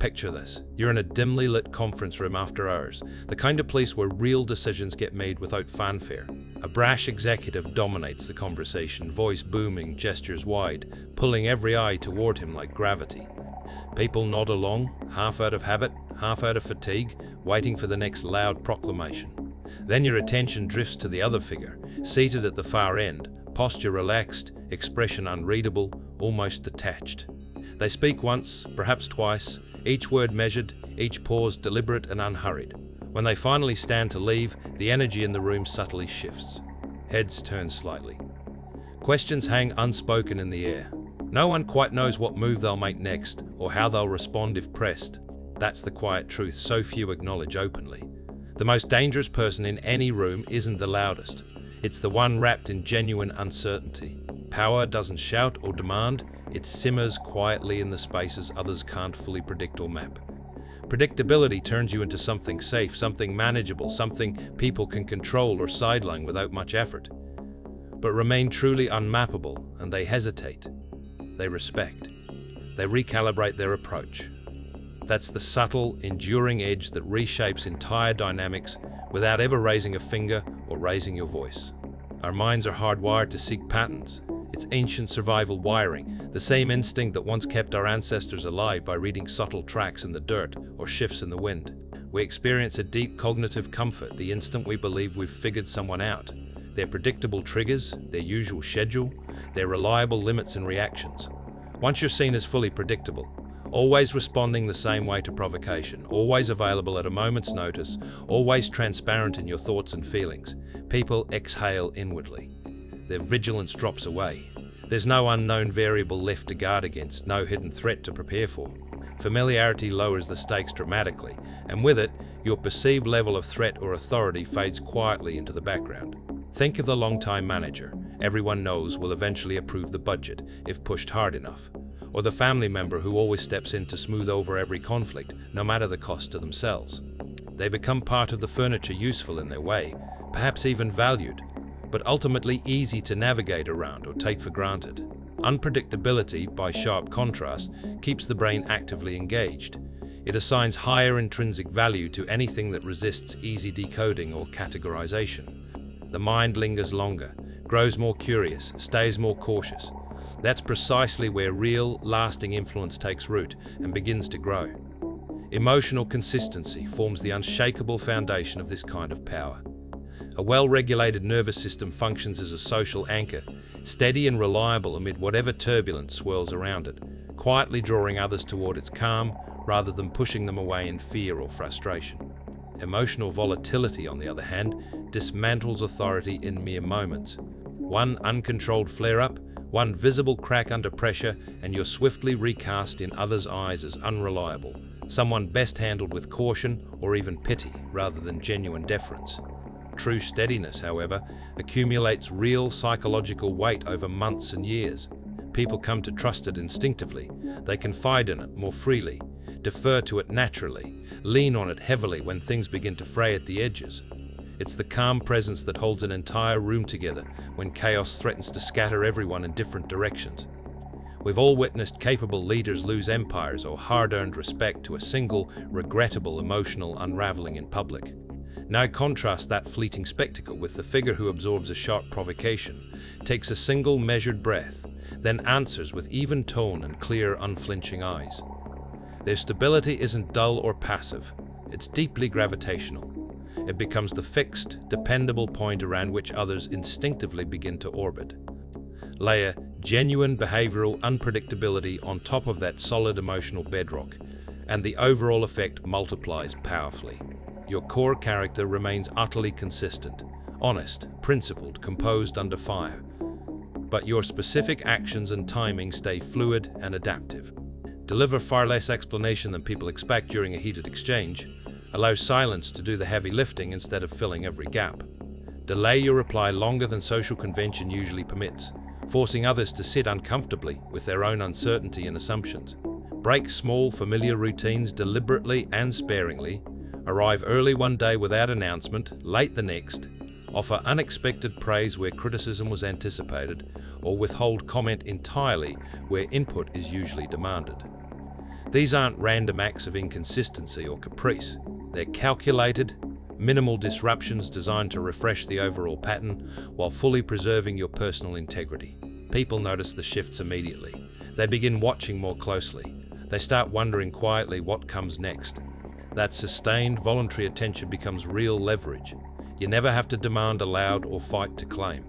Picture this. You're in a dimly lit conference room after hours, the kind of place where real decisions get made without fanfare. A brash executive dominates the conversation, voice booming, gestures wide, pulling every eye toward him like gravity. People nod along, half out of habit, half out of fatigue, waiting for the next loud proclamation. Then your attention drifts to the other figure, seated at the far end, posture relaxed, expression unreadable, almost detached. They speak once, perhaps twice, each word measured, each pause deliberate and unhurried. When they finally stand to leave, the energy in the room subtly shifts. Heads turn slightly. Questions hang unspoken in the air. No one quite knows what move they'll make next, or how they'll respond if pressed. That's the quiet truth so few acknowledge openly. The most dangerous person in any room isn't the loudest. It's the one wrapped in genuine uncertainty. Power doesn't shout or demand, it simmers quietly in the spaces others can't fully predict or map. Predictability turns you into something safe, something manageable, something people can control or sideline without much effort. But remain truly unmappable, and they hesitate. They respect. They recalibrate their approach. That's the subtle, enduring edge that reshapes entire dynamics without ever raising a finger or raising your voice. Our minds are hardwired to seek patterns. It's ancient survival wiring, the same instinct that once kept our ancestors alive by reading subtle tracks in the dirt or shifts in the wind. We experience a deep cognitive comfort the instant we believe we've figured someone out. Their predictable triggers, their usual schedule, their reliable limits and reactions. Once you're seen as fully predictable, always responding the same way to provocation, always available at a moment's notice, always transparent in your thoughts and feelings, people exhale inwardly. Their vigilance drops away. There's no unknown variable left to guard against, no hidden threat to prepare for. Familiarity lowers the stakes dramatically, and with it, your perceived level of threat or authority fades quietly into the background. Think of the long-time manager everyone knows will eventually approve the budget if pushed hard enough, or the family member who always steps in to smooth over every conflict, no matter the cost to themselves. They become part of the furniture, useful in their way, perhaps even valued, but ultimately easy to navigate around or take for granted. Unpredictability, by sharp contrast, keeps the brain actively engaged. It assigns higher intrinsic value to anything that resists easy decoding or categorization. The mind lingers longer, grows more curious, stays more cautious. That's precisely where real, lasting influence takes root and begins to grow. Emotional consistency forms the unshakable foundation of this kind of power. A well-regulated nervous system functions as a social anchor, steady and reliable amid whatever turbulence swirls around it, quietly drawing others toward its calm rather than pushing them away in fear or frustration. Emotional volatility, on the other hand, dismantles authority in mere moments. One uncontrolled flare-up, one visible crack under pressure, and you're swiftly recast in others' eyes as unreliable, someone best handled with caution or even pity rather than genuine deference. True steadiness, however, accumulates real psychological weight over months and years. People come to trust it instinctively. They confide in it more freely, defer to it naturally, lean on it heavily when things begin to fray at the edges. It's the calm presence that holds an entire room together when chaos threatens to scatter everyone in different directions. We've all witnessed capable leaders lose empires or hard-earned respect to a single, regrettable emotional unraveling in public. Now contrast that fleeting spectacle with the figure who absorbs a sharp provocation, takes a single measured breath, then answers with even tone and clear, unflinching eyes. Their stability isn't dull or passive, it's deeply gravitational. It becomes the fixed, dependable point around which others instinctively begin to orbit. Layer genuine behavioral unpredictability on top of that solid emotional bedrock, and the overall effect multiplies powerfully. Your core character remains utterly consistent, honest, principled, composed under fire. But your specific actions and timing stay fluid and adaptive. Deliver far less explanation than people expect during a heated exchange. Allow silence to do the heavy lifting instead of filling every gap. Delay your reply longer than social convention usually permits, forcing others to sit uncomfortably with their own uncertainty and assumptions. Break small, familiar routines deliberately and sparingly. Arrive early one day without announcement, late the next. Offer unexpected praise where criticism was anticipated, or withhold comment entirely where input is usually demanded. These aren't random acts of inconsistency or caprice. They're calculated, minimal disruptions designed to refresh the overall pattern while fully preserving your personal integrity. People notice the shifts immediately. They begin watching more closely. They start wondering quietly what comes next. That sustained, voluntary attention becomes real leverage. You never have to demand aloud or fight to claim.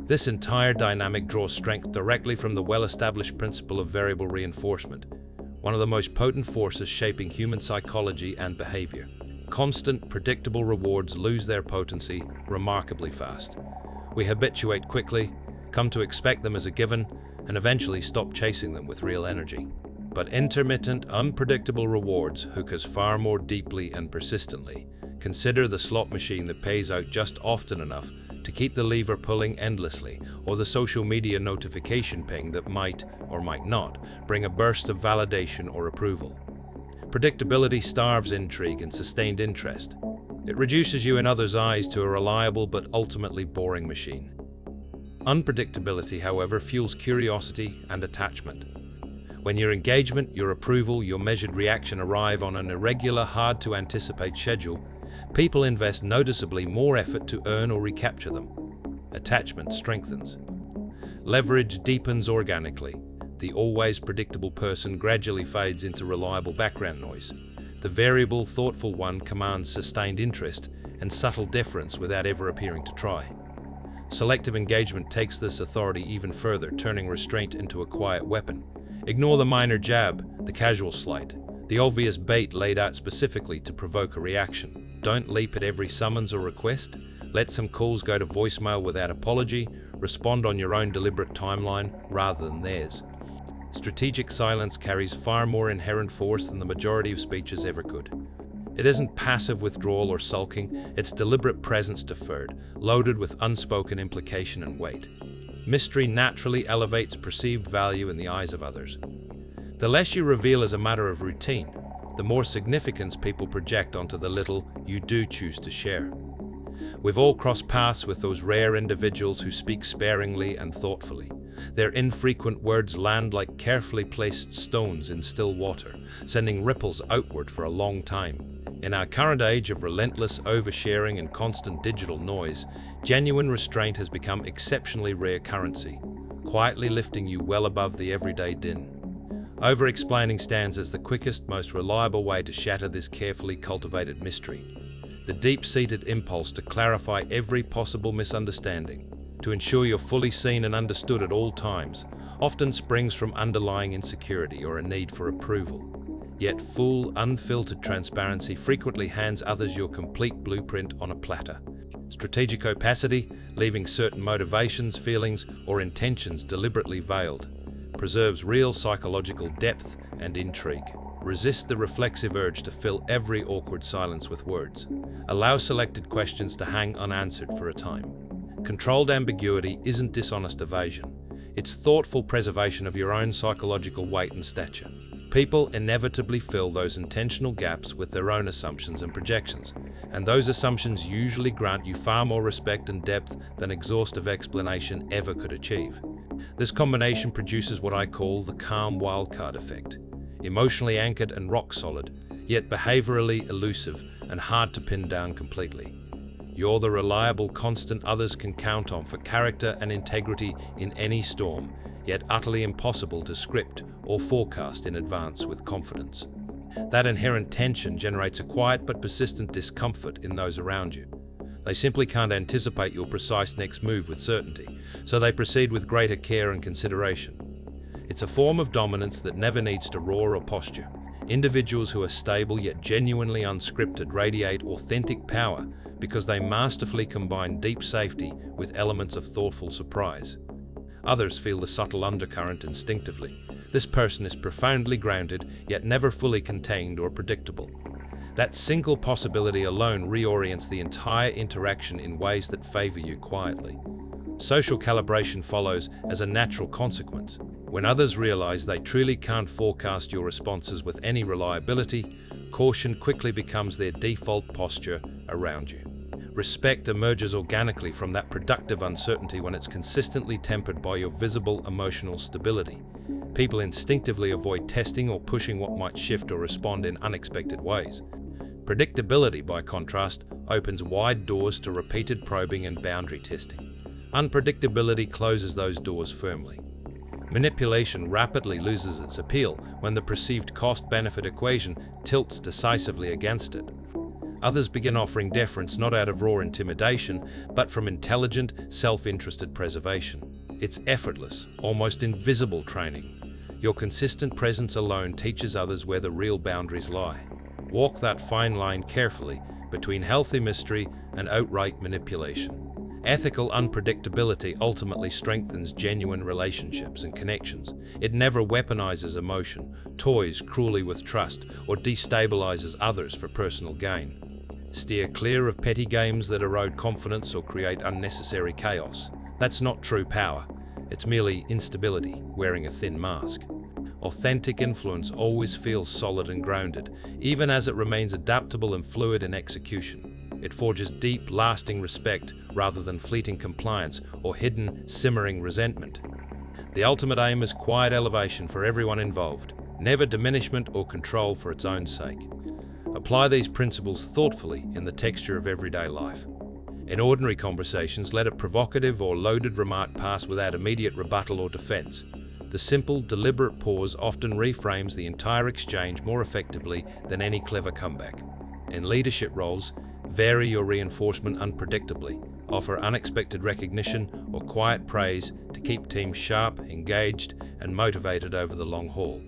This entire dynamic draws strength directly from the well-established principle of variable reinforcement, one of the most potent forces shaping human psychology and behavior. Constant, predictable rewards lose their potency remarkably fast. We habituate quickly, come to expect them as a given, and eventually stop chasing them with real energy. But intermittent, unpredictable rewards hook us far more deeply and persistently. Consider the slot machine that pays out just often enough to keep the lever pulling endlessly, or the social media notification ping that might, or might not, bring a burst of validation or approval. Predictability starves intrigue and sustained interest. It reduces you in others' eyes to a reliable but ultimately boring machine. Unpredictability, however, fuels curiosity and attachment. When your engagement, your approval, your measured reaction arrive on an irregular, hard-to-anticipate schedule, people invest noticeably more effort to earn or recapture them. Attachment strengthens. Leverage deepens organically. The always predictable person gradually fades into reliable background noise. The variable, thoughtful one commands sustained interest and subtle deference without ever appearing to try. Selective engagement takes this authority even further, turning restraint into a quiet weapon. Ignore the minor jab, the casual slight, the obvious bait laid out specifically to provoke a reaction. Don't leap at every summons or request. Let some calls go to voicemail without apology. Respond on your own deliberate timeline rather than theirs. Strategic silence carries far more inherent force than the majority of speeches ever could. It isn't passive withdrawal or sulking, it's deliberate presence deferred, loaded with unspoken implication and weight. Mystery naturally elevates perceived value in the eyes of others. The less you reveal as a matter of routine, the more significance people project onto the little you do choose to share. We've all crossed paths with those rare individuals who speak sparingly and thoughtfully. Their infrequent words land like carefully placed stones in still water, sending ripples outward for a long time. In our current age of relentless oversharing and constant digital noise, genuine restraint has become exceptionally rare currency, quietly lifting you well above the everyday din. Over-explaining stands as the quickest, most reliable way to shatter this carefully cultivated mystery. The deep-seated impulse to clarify every possible misunderstanding, to ensure you're fully seen and understood at all times, often springs from underlying insecurity or a need for approval. Yet full, unfiltered transparency frequently hands others your complete blueprint on a platter. Strategic opacity, leaving certain motivations, feelings, or intentions deliberately veiled, preserves real psychological depth and intrigue. Resist the reflexive urge to fill every awkward silence with words. Allow selected questions to hang unanswered for a time. Controlled ambiguity isn't dishonest evasion. It's thoughtful preservation of your own psychological weight and stature. People inevitably fill those intentional gaps with their own assumptions and projections, and those assumptions usually grant you far more respect and depth than exhaustive explanation ever could achieve. This combination produces what I call the calm wildcard effect. Emotionally anchored and rock-solid, yet behaviorally elusive and hard to pin down completely. You're the reliable constant others can count on for character and integrity in any storm, yet utterly impossible to script or forecast in advance with confidence. That inherent tension generates a quiet but persistent discomfort in those around you. They simply can't anticipate your precise next move with certainty, so they proceed with greater care and consideration. It's a form of dominance that never needs to roar or posture. Individuals who are stable yet genuinely unscripted radiate authentic power because they masterfully combine deep safety with elements of thoughtful surprise. Others feel the subtle undercurrent instinctively. This person is profoundly grounded, yet never fully contained or predictable. That single possibility alone reorients the entire interaction in ways that favor you quietly. Social calibration follows as a natural consequence. When others realize they truly can't forecast your responses with any reliability, caution quickly becomes their default posture around you. Respect emerges organically from that productive uncertainty when it's consistently tempered by your visible emotional stability. People instinctively avoid testing or pushing what might shift or respond in unexpected ways. Predictability, by contrast, opens wide doors to repeated probing and boundary testing. Unpredictability closes those doors firmly. Manipulation rapidly loses its appeal when the perceived cost-benefit equation tilts decisively against it. Others begin offering deference not out of raw intimidation, but from intelligent, self-interested preservation. It's effortless, almost invisible training. Your consistent presence alone teaches others where the real boundaries lie. Walk that fine line carefully between healthy mystery and outright manipulation. Ethical unpredictability ultimately strengthens genuine relationships and connections. It never weaponizes emotion, toys cruelly with trust, or destabilizes others for personal gain. Steer clear of petty games that erode confidence or create unnecessary chaos. That's not true power. It's merely instability, wearing a thin mask. Authentic influence always feels solid and grounded, even as it remains adaptable and fluid in execution. It forges deep, lasting respect rather than fleeting compliance or hidden, simmering resentment. The ultimate aim is quiet elevation for everyone involved, never diminishment or control for its own sake. Apply these principles thoughtfully in the texture of everyday life. In ordinary conversations, let a provocative or loaded remark pass without immediate rebuttal or defense. The simple, deliberate pause often reframes the entire exchange more effectively than any clever comeback. In leadership roles, vary your reinforcement unpredictably. Offer unexpected recognition or quiet praise to keep teams sharp, engaged, and motivated over the long haul.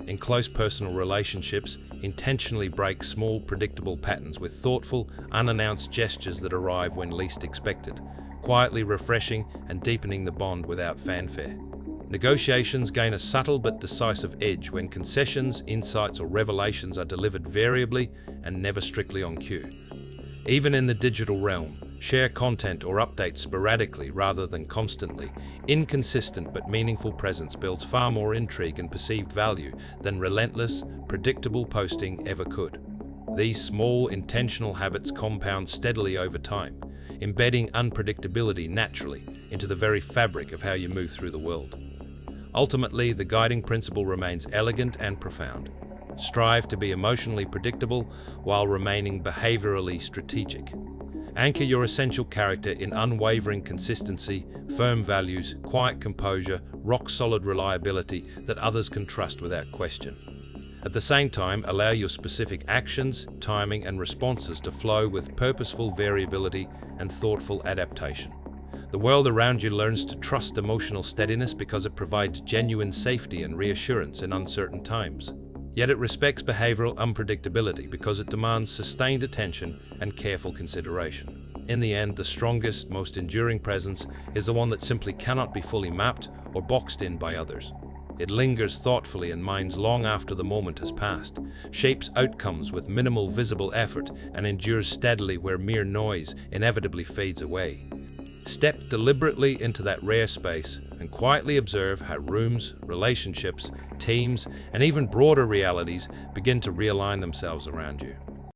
In close personal relationships, intentionally break small, predictable patterns with thoughtful, unannounced gestures that arrive when least expected, quietly refreshing and deepening the bond without fanfare. Negotiations gain a subtle but decisive edge when concessions, insights, or revelations are delivered variably and never strictly on cue. Even in the digital realm, share content or updates sporadically rather than constantly. Inconsistent but meaningful presence builds far more intrigue and perceived value than relentless, predictable posting ever could. These small, intentional habits compound steadily over time, embedding unpredictability naturally into the very fabric of how you move through the world. Ultimately, the guiding principle remains elegant and profound. Strive to be emotionally predictable while remaining behaviorally strategic. Anchor your essential character in unwavering consistency, firm values, quiet composure, rock-solid reliability that others can trust without question. At the same time, allow your specific actions, timing, and responses to flow with purposeful variability and thoughtful adaptation. The world around you learns to trust emotional steadiness because it provides genuine safety and reassurance in uncertain times. Yet it respects behavioral unpredictability because it demands sustained attention and careful consideration. In the end, the strongest, most enduring presence is the one that simply cannot be fully mapped or boxed in by others. It lingers thoughtfully in minds long after the moment has passed, shapes outcomes with minimal visible effort, and endures steadily where mere noise inevitably fades away. Step deliberately into that rare space and quietly observe how rooms, relationships, teams, and even broader realities begin to realign themselves around you.